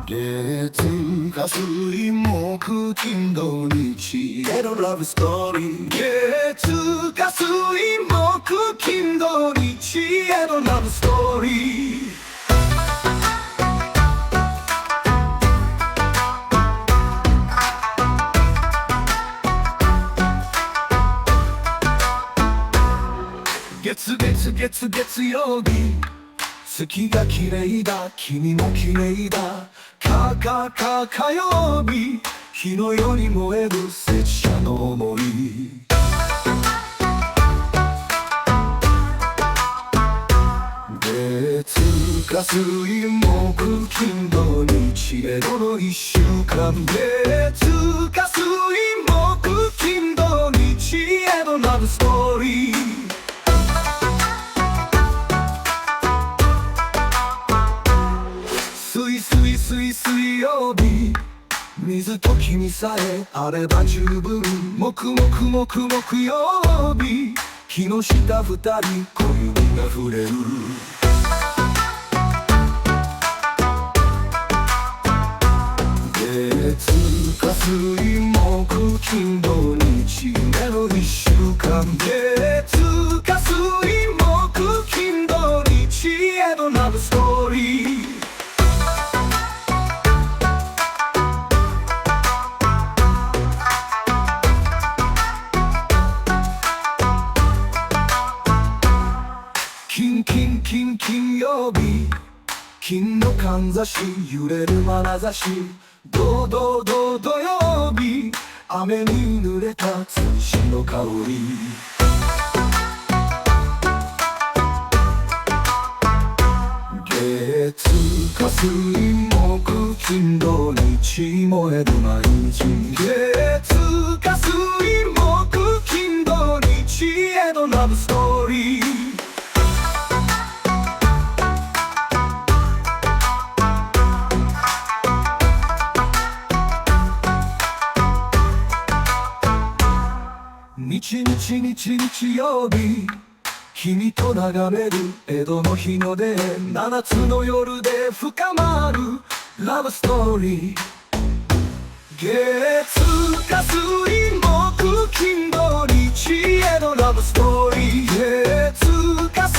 月火水木金土日へのラブストーリー。月火水木金土日へのラブストーリー。月曜日、月が綺麗だ、君も綺麗だ。火曜日、火のように燃える拙者の想い。月火水木金土日への一週間。月火水木金土日へのラブストーリー。水曜日、水と君さえあれば十分。木曜日、日の下二人小指が触れる。月火水木金土日への一週間。月火水木金土日へのラブストーリー。金曜日、金のかんざし揺れる眼差し。土曜日、雨に濡れた土の香り。月火水木金土日燃える毎日。月火水木金土日へのラブストーリー。日曜日、君と眺める江戸の日の出。7つの夜で深まるラブストーリー。月火水木金土日へのラブストーリー。月火水